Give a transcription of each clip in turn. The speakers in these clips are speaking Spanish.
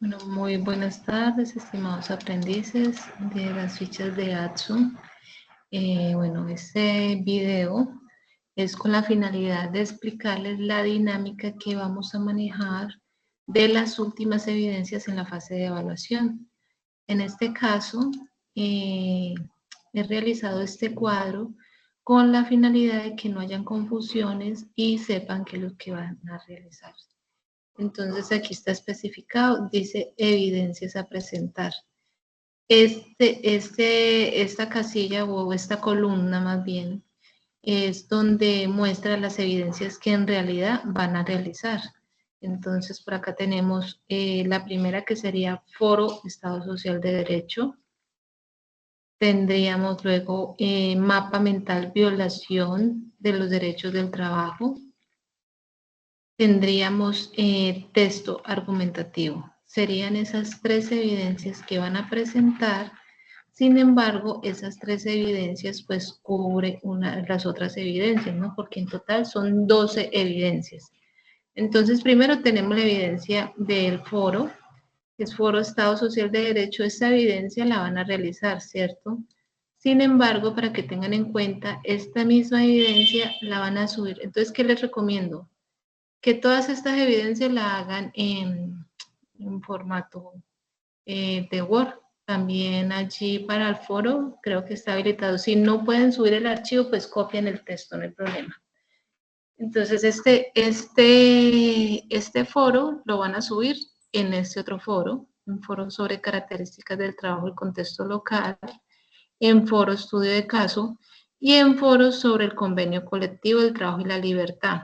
Bueno, muy buenas tardes, estimados aprendices de las fichas de ATSU. Bueno, este video es con la finalidad de explicarles la dinámica que vamos a manejar de las últimas evidencias en la fase de evaluación. En este caso, he realizado este cuadro con la finalidad de que no hayan confusiones y sepan qué es lo que van a realizar. Entonces aquí está especificado, dice evidencias a presentar. Esta casilla o esta columna más bien es donde muestra las evidencias que en realidad van a realizar. Entonces por acá tenemos la primera que sería foro Estado Social de Derecho. Tendríamos luego mapa mental violación de los derechos del trabajo. Tendríamos texto argumentativo. Serían esas tres evidencias que van a presentar. Sin embargo, esas tres evidencias pues cubre las otras evidencias, ¿no? Porque en total son 12 evidencias. Entonces, primero tenemos la evidencia del foro, que es Foro Estado Social de Derecho. Esta evidencia la van a realizar, ¿cierto? Sin embargo, para que tengan en cuenta, esta misma evidencia la van a subir. Entonces, ¿qué les recomiendo? Que todas estas evidencias la hagan en formato de Word. También allí para el foro creo que está habilitado. Si no pueden subir el archivo, pues copian el texto, no hay problema. Entonces este foro lo van a subir en este otro foro, un foro sobre características del trabajo y contexto local, en foro estudio de caso y en foros sobre el convenio colectivo del trabajo y la libertad.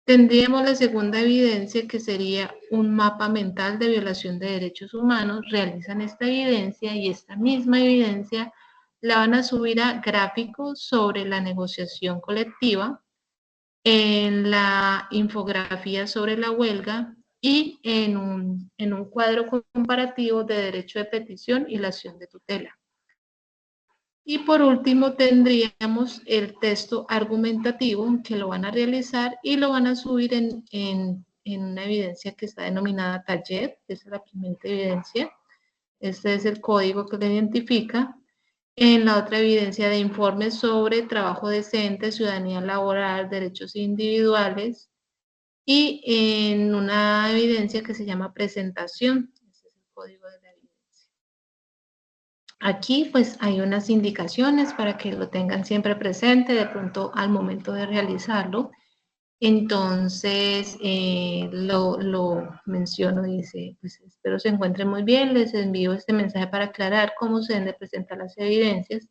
Tendríamos la segunda evidencia, que sería un mapa mental de violación de derechos humanos. Realizan esta evidencia y esta misma evidencia la van a subir a gráficos sobre la negociación colectiva, en la infografía sobre la huelga y en un cuadro comparativo de derecho de petición y la acción de tutela. Y por último tendríamos el texto argumentativo, que lo van a realizar y lo van a subir en una evidencia que está denominada taller. Esa es la primera evidencia. Este es el código que lo identifica. En la otra evidencia de informes sobre trabajo decente, ciudadanía laboral, derechos individuales. Y en una evidencia que se llama presentación. Este es el código de la evidencia. Aquí pues hay unas indicaciones para que lo tengan siempre presente de pronto al momento de realizarlo. Entonces lo menciono, dice, pues espero se encuentren muy bien, les envío este mensaje para aclarar cómo se deben de presentar las evidencias.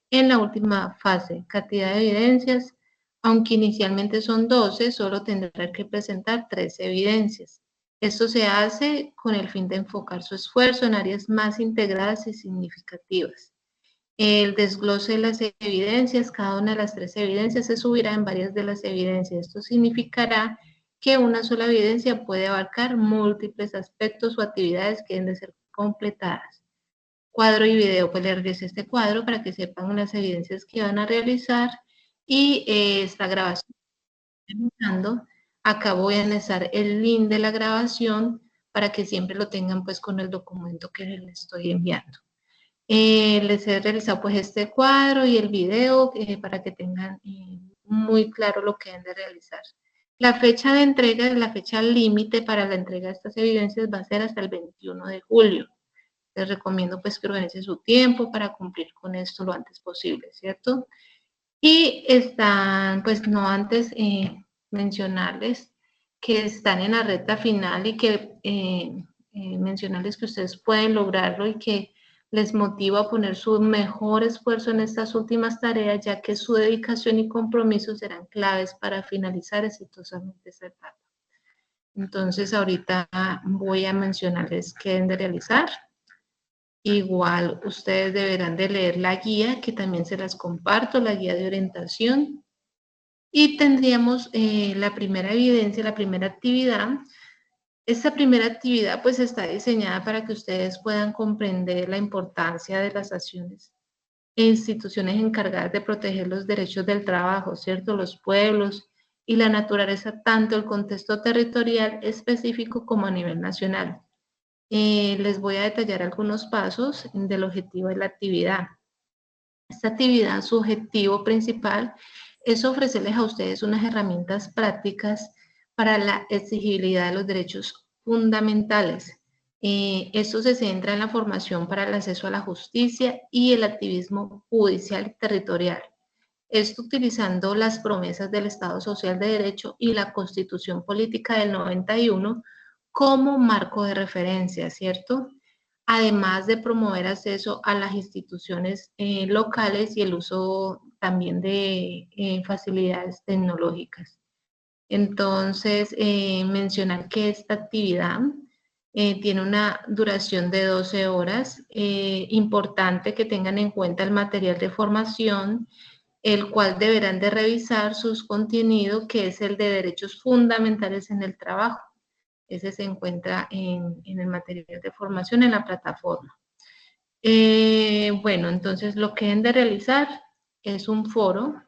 En la última fase, cantidad de evidencias, aunque inicialmente son 12, solo tendrá que presentar 3 evidencias. Esto se hace con el fin de enfocar su esfuerzo en áreas más integradas y significativas. El desglose de las evidencias, cada una de las 3 evidencias se subirá en varias de las evidencias. Esto significará que una sola evidencia puede abarcar múltiples aspectos o actividades que deben de ser completadas. Cuadro y video, pues les regresé este cuadro para que sepan las evidencias que van a realizar y esta grabación. Acá voy a anexar el link de la grabación para que siempre lo tengan pues con el documento que les estoy enviando. Les he realizado pues este cuadro y el video para que tengan muy claro lo que deben de realizar. La fecha de entrega, la fecha límite para la entrega de estas evidencias va a ser hasta el 21 de julio. Les recomiendo pues que organicen su tiempo para cumplir con esto lo antes posible, ¿cierto? Y están, pues no antes mencionarles que están en la recta final y que mencionarles que ustedes pueden lograrlo y que les motiva a poner su mejor esfuerzo en estas últimas tareas, ya que su dedicación y compromiso serán claves para finalizar exitosamente esta etapa. Entonces, ahorita voy a mencionarles qué deben de realizar. Igual ustedes deberán de leer la guía, que también se las comparto, la guía de orientación. Y tendríamos la primera evidencia, la primera actividad. Esta primera actividad pues está diseñada para que ustedes puedan comprender la importancia de las acciones e instituciones encargadas de proteger los derechos del trabajo, ¿cierto? Los pueblos y la naturaleza, tanto el contexto territorial específico como a nivel nacional. Les voy a detallar algunos pasos del objetivo de la actividad. Esta actividad, su objetivo principal es ofrecerles a ustedes unas herramientas prácticas para la exigibilidad de los derechos fundamentales. Esto se centra en la formación para el acceso a la justicia y el activismo judicial y territorial. Esto utilizando las promesas del Estado Social de Derecho y la Constitución Política del 91 como marco de referencia, ¿cierto? Además de promover acceso a las instituciones locales y el uso también de facilidades tecnológicas. Entonces, mencionar que esta actividad tiene una duración de 12 horas. Importante que tengan en cuenta el material de formación, el cual deberán de revisar sus contenidos, que es el de derechos fundamentales en el trabajo. Ese se encuentra en el material de formación en la plataforma. Bueno, entonces lo que deben de realizar es un foro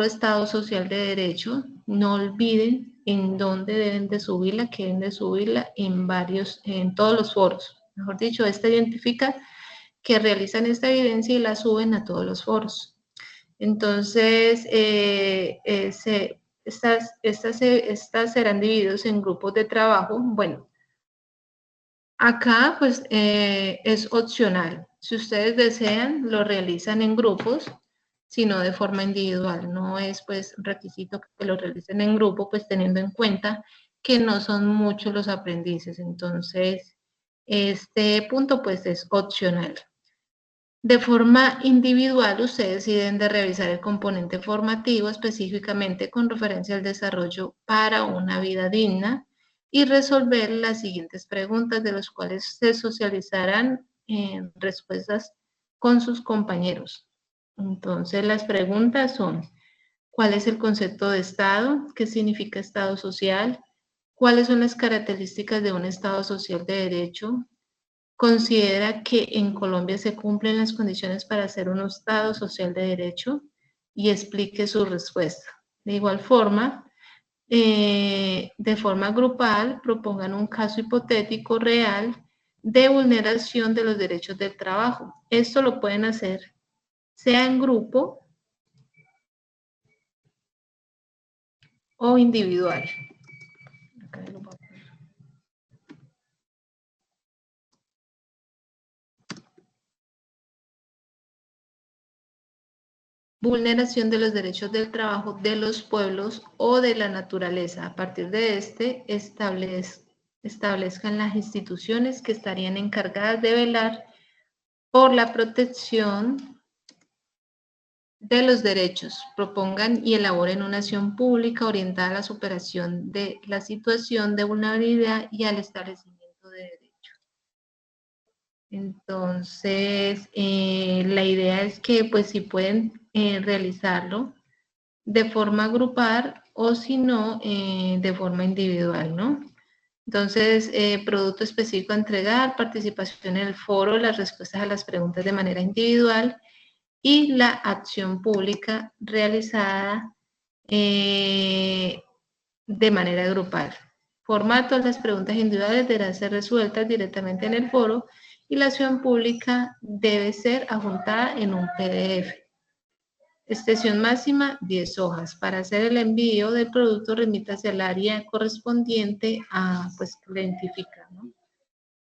Estado Social de Derecho. No olviden en dónde deben de subirla, que deben de subirla en todos los foros. Mejor dicho, esta identifica que realizan esta evidencia y la suben a todos los foros. Entonces, estas serán divididos en grupos de trabajo. Bueno, acá pues es opcional. Si ustedes desean, lo realizan en grupos, sino de forma individual. No es pues requisito que lo realicen en grupo, pues teniendo en cuenta que no son muchos los aprendices. Entonces, este punto pues es opcional. De forma individual, ustedes deben de revisar el componente formativo específicamente con referencia al desarrollo para una vida digna y resolver las siguientes preguntas, de las cuales se socializarán respuestas con sus compañeros. Entonces, las preguntas son: ¿cuál es el concepto de Estado? ¿Qué significa Estado social? ¿Cuáles son las características de un Estado social de derecho? ¿Considera que en Colombia se cumplen las condiciones para ser un Estado social de derecho? Y explique su respuesta. De igual forma, de forma grupal, propongan un caso hipotético real de vulneración de los derechos del trabajo. Esto lo pueden hacer sea en grupo o individual. Acá lo voy a poner. Vulneración de los derechos del trabajo de los pueblos o de la naturaleza. A partir de este, establezcan las instituciones que estarían encargadas de velar por la protección de los derechos. Propongan y elaboren una acción pública orientada a la superación de la situación de vulnerabilidad y al establecimiento de derechos. Entonces, la idea es que, pues, si pueden realizarlo de forma grupal o si no, de forma individual, ¿no? Entonces, producto específico a entregar, participación en el foro, las respuestas a las preguntas de manera individual y la acción pública realizada de manera grupal. Formato: las preguntas individuales deberán ser resueltas directamente en el foro y la acción pública debe ser adjuntada en un PDF. Extensión máxima 10 hojas. Para hacer el envío del producto, remítase al área correspondiente a, pues, que lo identifica, ¿no?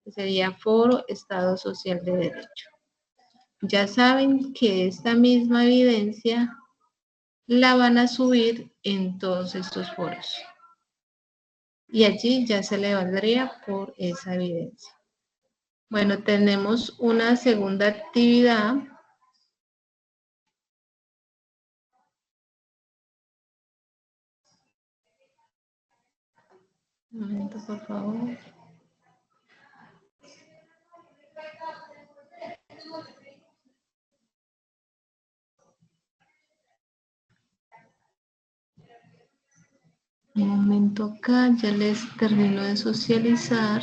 Que sería Foro Estado Social de Derecho. Ya saben que esta misma evidencia la van a subir en todos estos foros. Y allí ya se le valdría por esa evidencia. Bueno, tenemos una segunda actividad. Un momento, por favor. Un momento acá, ya les termino de socializar.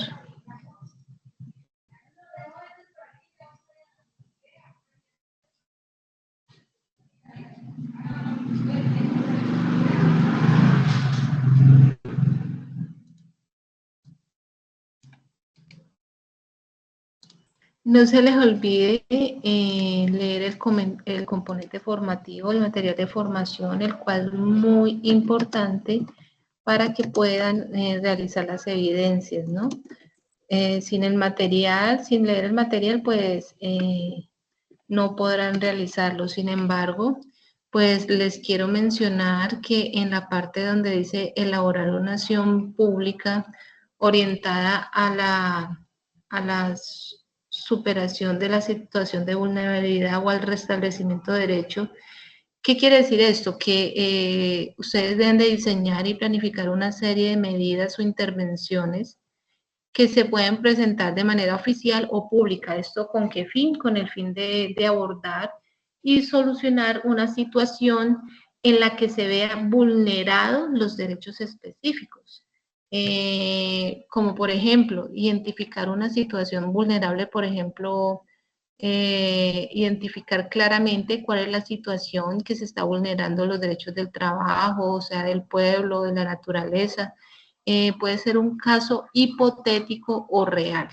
No se les olvide leer el componente formativo, el material de formación, el cual es muy importante para que puedan realizar las evidencias, ¿no? Sin el material, sin leer el material, pues no podrán realizarlo. Sin embargo, pues les quiero mencionar que en la parte donde dice elaborar una acción pública orientada a la superación de la situación de vulnerabilidad o al restablecimiento de derecho. ¿Qué quiere decir esto? Que ustedes deben de diseñar y planificar una serie de medidas o intervenciones que se pueden presentar de manera oficial o pública. ¿Esto con qué fin? Con el fin de abordar y solucionar una situación en la que se vean vulnerados los derechos específicos. Como por ejemplo, identificar una situación vulnerable, por ejemplo, identificar claramente cuál es la situación que se está vulnerando los derechos del trabajo, o sea, del pueblo, de la naturaleza. Puede ser un caso hipotético o real.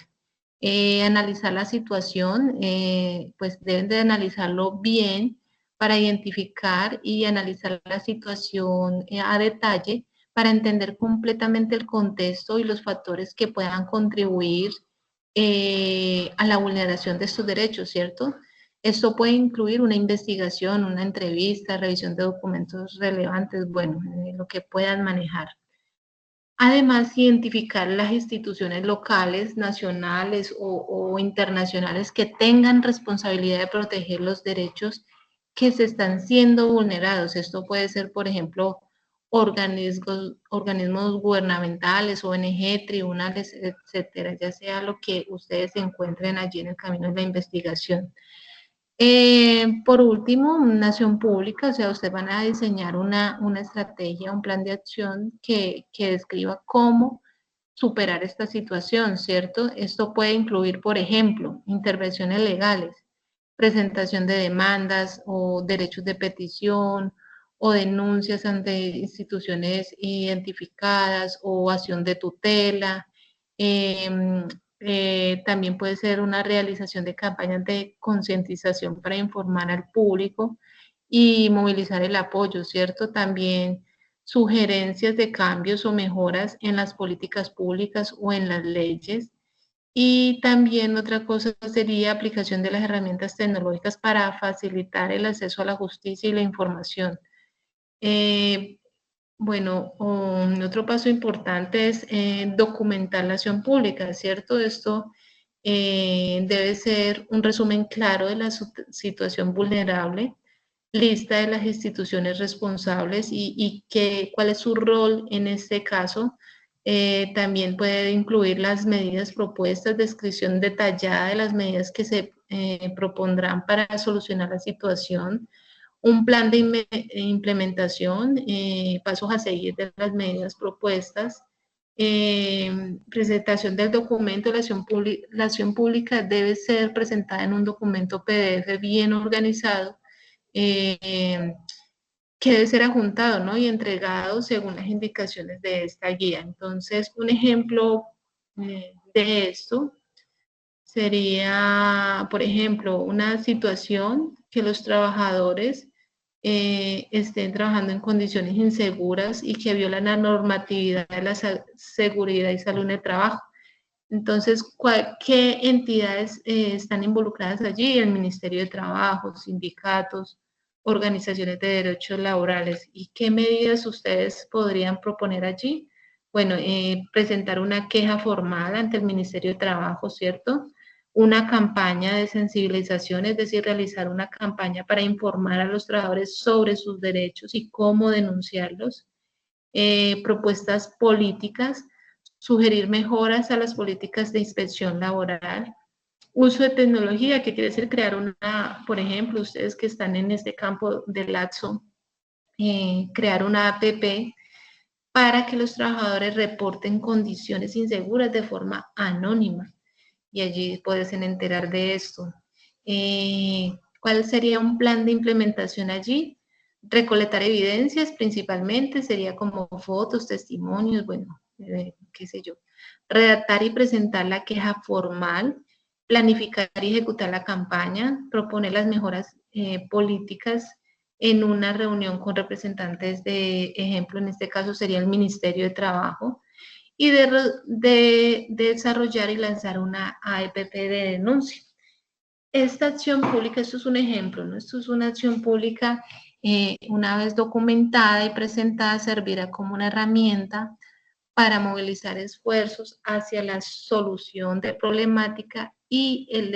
Analizar la situación, pues deben de analizarlo bien para identificar y analizar la situación a detalle para entender completamente el contexto y los factores que puedan contribuir a la vulneración de estos derechos, ¿cierto? Esto puede incluir una investigación, una entrevista, revisión de documentos relevantes, bueno, lo que puedan manejar. Además, identificar las instituciones locales, nacionales o internacionales que tengan responsabilidad de proteger los derechos que se están siendo vulnerados. Esto puede ser, por ejemplo, organismos gubernamentales, ONG, tribunales, etcétera, ya sea lo que ustedes encuentren allí en el camino de la investigación. Por último, una acción pública, o sea, ustedes van a diseñar una estrategia, un plan de acción que describa cómo superar esta situación, ¿cierto? Esto puede incluir, por ejemplo, intervenciones legales, presentación de demandas o derechos de petición o denuncias ante instituciones identificadas o acción de tutela. Eh, también puede ser una realización de campañas de concientización para informar al público y movilizar el apoyo, ¿cierto? También sugerencias de cambios o mejoras en las políticas públicas o en las leyes. Y también otra cosa sería aplicación de las herramientas tecnológicas para facilitar el acceso a la justicia y la información. Eh, bueno, otro paso importante es documentar la acción pública, ¿cierto? Esto debe ser un resumen claro de la situación vulnerable, lista de las instituciones responsables y cuál es su rol en este caso. También puede incluir las medidas propuestas, descripción detallada de las medidas que se propondrán para solucionar la situación, un plan de implementación, pasos a seguir de las medidas propuestas, presentación del documento. La acción pública debe ser presentada en un documento PDF bien organizado, eh, que debe ser adjuntado, ¿no? Y entregado según las indicaciones de esta guía. Entonces, un ejemplo de esto sería, por ejemplo, una situación que los trabajadores estén trabajando en condiciones inseguras y que violan la normatividad de la seguridad y salud en el trabajo. Entonces, ¿qué entidades están involucradas allí? El Ministerio de Trabajo, sindicatos, organizaciones de derechos laborales. ¿Y qué medidas ustedes podrían proponer allí? Bueno, presentar una queja formal ante el Ministerio de Trabajo, ¿cierto? Una campaña de sensibilización, es decir, realizar una campaña para informar a los trabajadores sobre sus derechos y cómo denunciarlos. Propuestas políticas, sugerir mejoras a las políticas de inspección laboral, uso de tecnología, que quiere decir crear una, por ejemplo, ustedes que están en este campo del ATSO, crear una APP para que los trabajadores reporten condiciones inseguras de forma anónima y allí pueden enterar de esto. ¿Cuál sería un plan de implementación allí? Recolectar evidencias principalmente, sería como fotos, testimonios, bueno, qué sé yo. Redactar y presentar la queja formal, planificar y ejecutar la campaña, proponer las mejoras políticas en una reunión con representantes de ejemplo, en este caso sería el Ministerio de Trabajo, y de desarrollar y lanzar una AEPP de denuncia. Esta acción pública, esto es un ejemplo, ¿no? Esto es una acción pública, una vez documentada y presentada, servirá como una herramienta para movilizar esfuerzos hacia la solución de problemática y el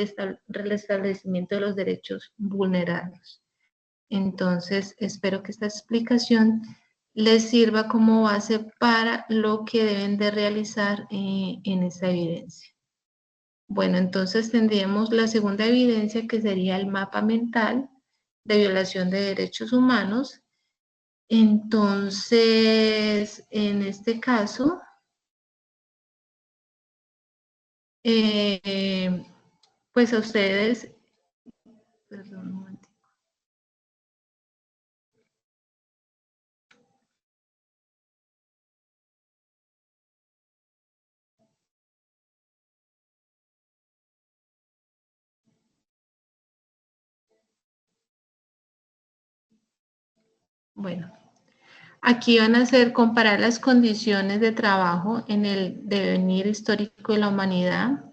restablecimiento de los derechos vulnerados. Entonces, espero que esta explicación les sirva como base para lo que deben de realizar en esta evidencia. Bueno, entonces tendríamos la segunda evidencia que sería el mapa mental de violación de derechos humanos. Entonces, en este caso, pues a ustedes, perdón un momento. Bueno, aquí van a ser comparar las condiciones de trabajo en el devenir histórico de la humanidad.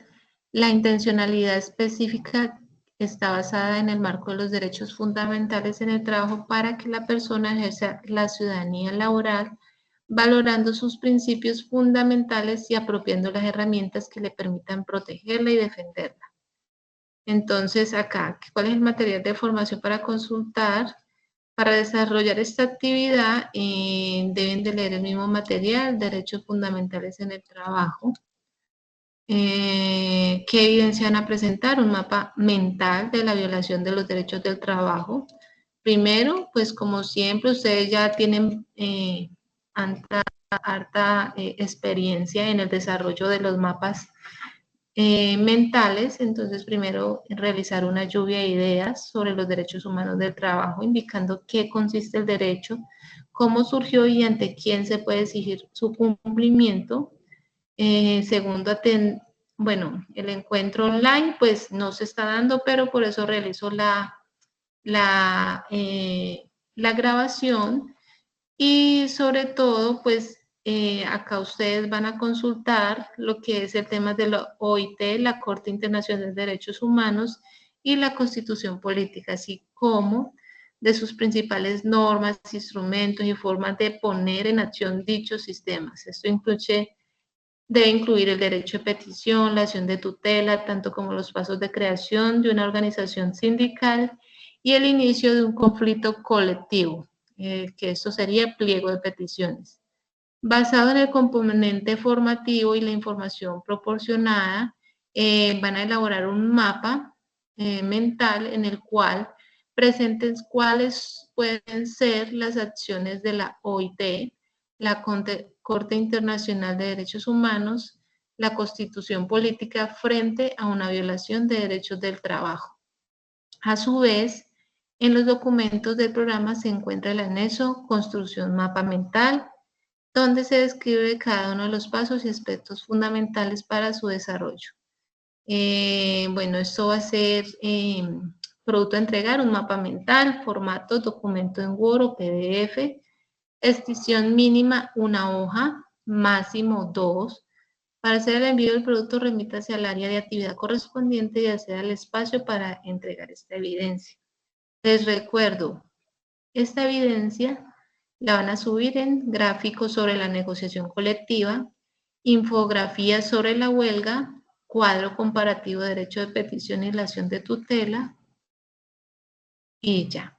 La intencionalidad específica está basada en el marco de los derechos fundamentales en el trabajo para que la persona ejerza la ciudadanía laboral, valorando sus principios fundamentales y apropiando las herramientas que le permitan protegerla y defenderla. Entonces, acá, ¿cuál es el material de formación para consultar? Para desarrollar esta actividad deben de leer el mismo material, Derechos Fundamentales en el Trabajo. ¿Qué evidencia van a presentar? Un mapa mental de la violación de los derechos del trabajo. Primero, pues como siempre, ustedes ya tienen harta experiencia en el desarrollo de los mapas mentales, entonces primero realizar una lluvia de ideas sobre los derechos humanos del trabajo, indicando qué consiste el derecho, cómo surgió y ante quién se puede exigir su cumplimiento. Segundo, bueno, el encuentro online pues no se está dando, pero por eso realizo la grabación y sobre todo pues acá ustedes van a consultar lo que es el tema de la OIT, la Corte Internacional de Derechos Humanos y la Constitución Política, así como de sus principales normas, instrumentos y formas de poner en acción dichos sistemas. Esto debe incluir el derecho de petición, la acción de tutela, tanto como los pasos de creación de una organización sindical y el inicio de un conflicto colectivo, que esto sería pliego de peticiones. Basado en el componente formativo y la información proporcionada, van a elaborar un mapa mental en el cual presenten cuáles pueden ser las acciones de la OIT, la Corte Internacional de Derechos Humanos, la Constitución Política frente a una violación de derechos del trabajo. A su vez, en los documentos del programa se encuentra el anexo Construcción Mapa Mental, donde se describe cada uno de los pasos y aspectos fundamentales para su desarrollo. Bueno, esto va a ser producto a entregar, un mapa mental, formato, documento en Word o PDF, extensión mínima una hoja, máximo 2. Para hacer el envío del producto, remítase al área de actividad correspondiente y acceda al espacio para entregar esta evidencia. Les recuerdo, esta evidencia la van a subir en gráficos sobre la negociación colectiva, infografías sobre la huelga, cuadro comparativo de derecho de petición y la acción de tutela y ya.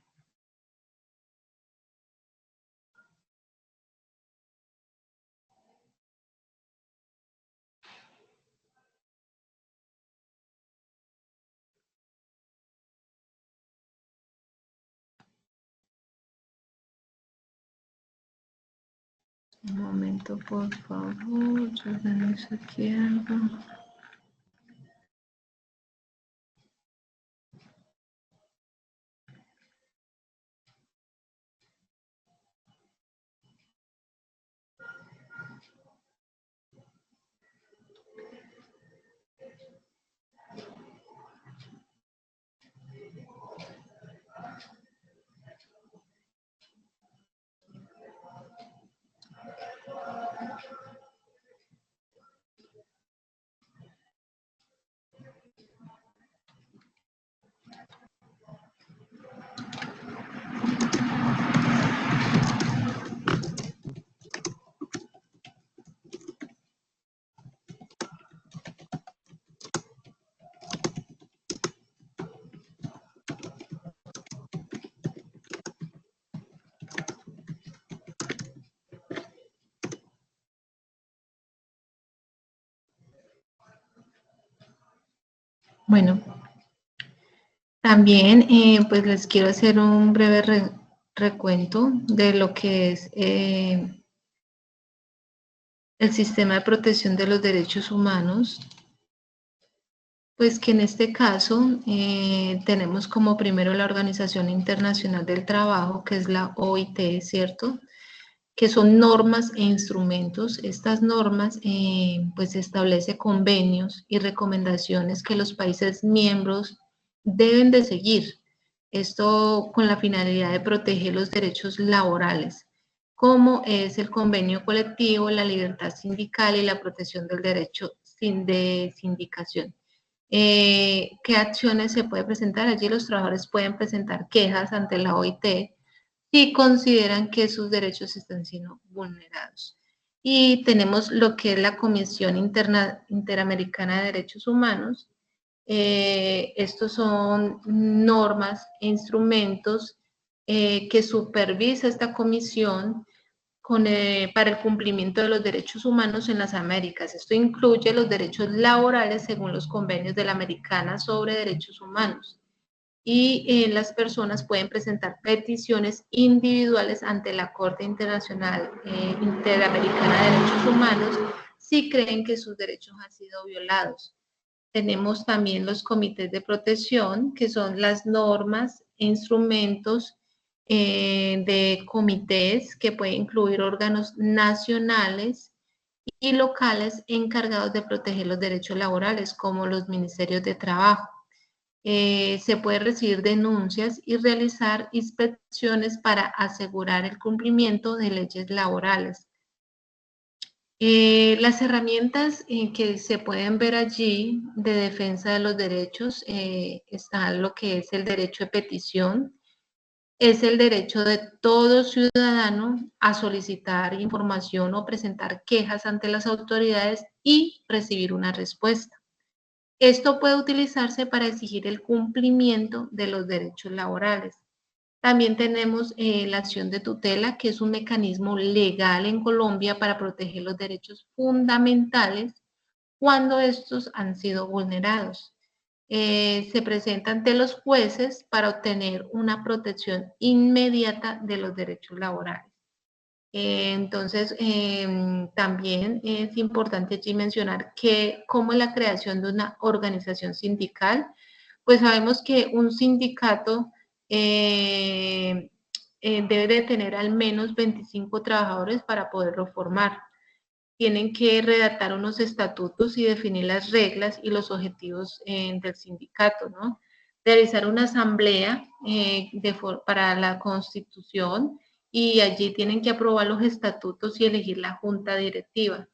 Un momento, por favor, yo organizo aquí algo. Bueno, también pues les quiero hacer un breve recuento de lo que es el sistema de protección de los derechos humanos. Pues que en este caso tenemos como primero la Organización Internacional del Trabajo, que es la OIT, ¿cierto? Que son normas e instrumentos. Estas normas pues establece convenios y recomendaciones que los países miembros deben de seguir. Esto con la finalidad de proteger los derechos laborales, como es el convenio colectivo, la libertad sindical y la protección del derecho de sindicación. ¿Qué acciones se puede presentar? Allí los trabajadores pueden presentar quejas ante la OIT si consideran que sus derechos están siendo vulnerados. Y tenemos lo que es la Comisión Interamericana de Derechos Humanos. Estos son normas e instrumentos que supervisa esta comisión para el cumplimiento de los derechos humanos en las Américas. Esto incluye los derechos laborales según los convenios de la Americana sobre Derechos Humanos. Y las personas pueden presentar peticiones individuales ante la Corte Internacional Interamericana de Derechos Humanos si creen que sus derechos han sido violados. Tenemos también los comités de protección, que son las normas e instrumentos de comités que pueden incluir órganos nacionales y locales encargados de proteger los derechos laborales, como los ministerios de trabajo. Se puede recibir denuncias y realizar inspecciones para asegurar el cumplimiento de leyes laborales. Las herramientas que se pueden ver allí de defensa de los derechos está lo que es el derecho de petición, es el derecho de todo ciudadano a solicitar información o presentar quejas ante las autoridades y recibir una respuesta. Esto puede utilizarse para exigir el cumplimiento de los derechos laborales. También tenemos la acción de tutela, que es un mecanismo legal en Colombia para proteger los derechos fundamentales cuando estos han sido vulnerados. Se presenta ante los jueces para obtener una protección inmediata de los derechos laborales. Entonces, también es importante allí mencionar que como la creación de una organización sindical, pues sabemos que un sindicato debe de tener al menos 25 trabajadores para poderlo formar. Tienen que redactar unos estatutos y definir las reglas y los objetivos del sindicato, ¿no? Realizar una asamblea para la constitución y allí tienen que aprobar los estatutos y elegir la junta directiva.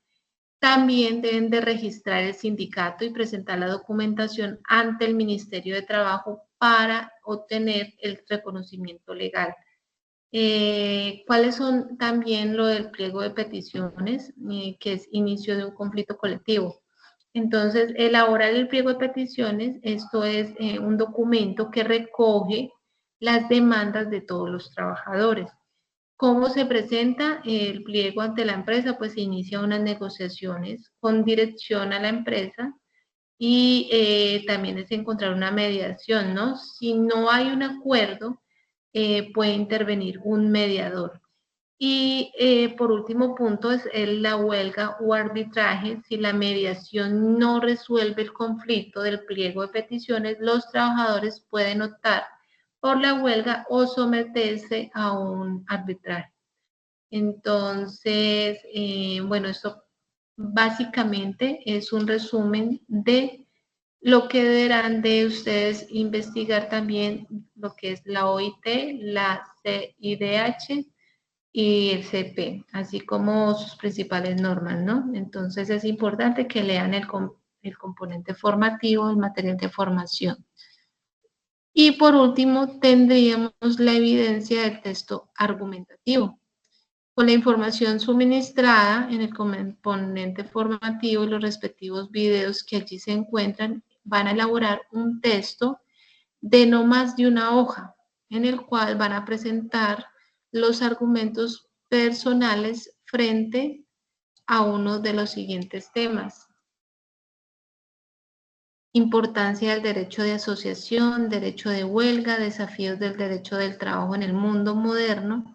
También deben de registrar el sindicato y presentar la documentación ante el Ministerio de Trabajo para obtener el reconocimiento legal. ¿Cuáles son también lo del pliego de peticiones, que es inicio de un conflicto colectivo? Entonces, elaborar el pliego de peticiones, esto es un documento que recoge las demandas de todos los trabajadores. ¿Cómo se presenta el pliego ante la empresa? Pues se inicia unas negociaciones con dirección a la empresa y también es encontrar una mediación, ¿no? Si no hay un acuerdo, puede intervenir un mediador. Y por último punto es la huelga o arbitraje. Si la mediación no resuelve el conflicto del pliego de peticiones, los trabajadores pueden optar por la huelga o someterse a un arbitraje. Entonces, bueno, esto básicamente es un resumen de lo que deberán de ustedes investigar también, lo que es la OIT, la CIDH y el CP, así como sus principales normas, ¿no? Entonces es importante que lean el componente formativo, el material de formación. Y por último, tendríamos la evidencia del texto argumentativo. Con la información suministrada en el componente formativo y los respectivos videos que allí se encuentran, van a elaborar un texto de no más de una hoja, en el cual van a presentar los argumentos personales frente a uno de los siguientes temas. importancia del derecho de asociación, derecho de huelga, desafíos del derecho del trabajo en el mundo moderno,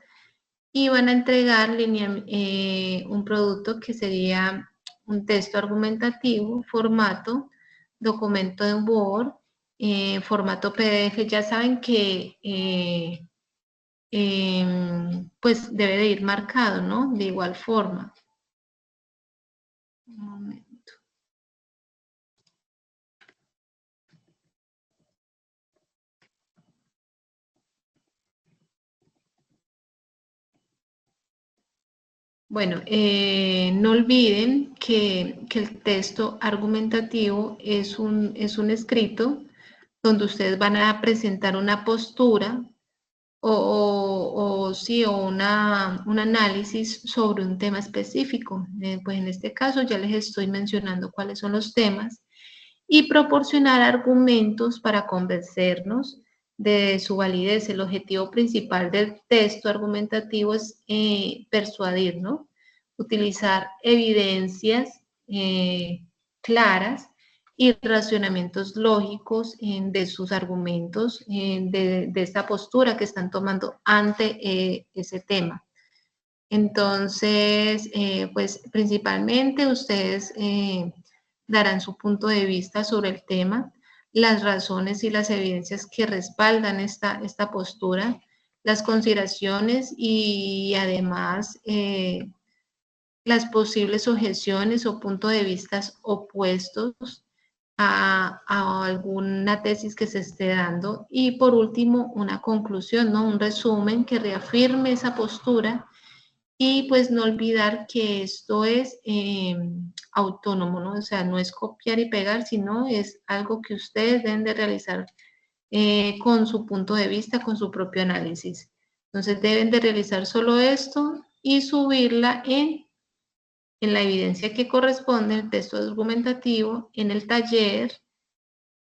y van a entregar un producto que sería un texto argumentativo, formato, documento de Word, formato PDF. Ya saben que pues debe de ir marcado, ¿no? De igual forma. Un momento. Bueno, no olviden que el texto argumentativo es un escrito donde ustedes van a presentar una postura sí, o un análisis sobre un tema específico. Pues en este caso ya les estoy mencionando cuáles son los temas y proporcionar argumentos para convencernos de su validez. El objetivo principal del texto argumentativo es persuadir, ¿no? Utilizar evidencias claras y razonamientos lógicos de sus argumentos, de esta postura que están tomando ante ese tema. Entonces, pues principalmente ustedes darán su punto de vista sobre el tema, las razones y las evidencias que respaldan esta postura, las consideraciones y además las posibles objeciones o puntos de vista opuestos a alguna tesis que se esté dando. Y por último, una conclusión, ¿no? Un resumen que reafirme esa postura. Y pues no olvidar que esto es autónomo, ¿no? O sea, no es copiar y pegar, sino es algo que ustedes deben de realizar con su punto de vista, con su propio análisis. Entonces deben de realizar solo esto y subirla en la evidencia que corresponde, el texto argumentativo, en el taller,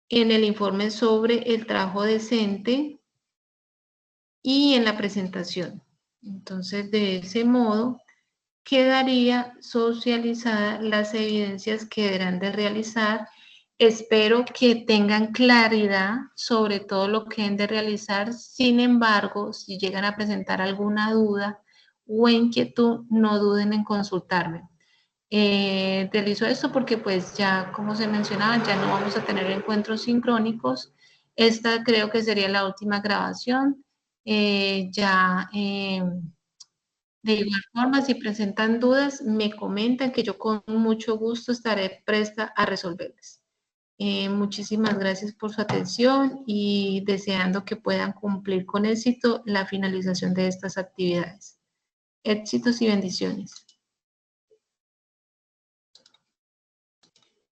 en el informe sobre el trabajo decente y en la presentación. Entonces, de ese modo, quedaría socializada las evidencias que deberán de realizar. Espero que tengan claridad sobre todo lo que deben de realizar. Sin embargo, si llegan a presentar alguna duda o inquietud, no duden en consultarme. Realizo esto porque pues ya, como se mencionaba, ya no vamos a tener encuentros sincrónicos. Esta creo que sería la última grabación. De igual forma, si presentan dudas, me comentan que yo con mucho gusto estaré presta a resolverles. Muchísimas gracias por su atención y deseando que puedan cumplir con éxito la finalización de estas actividades. Éxitos y bendiciones.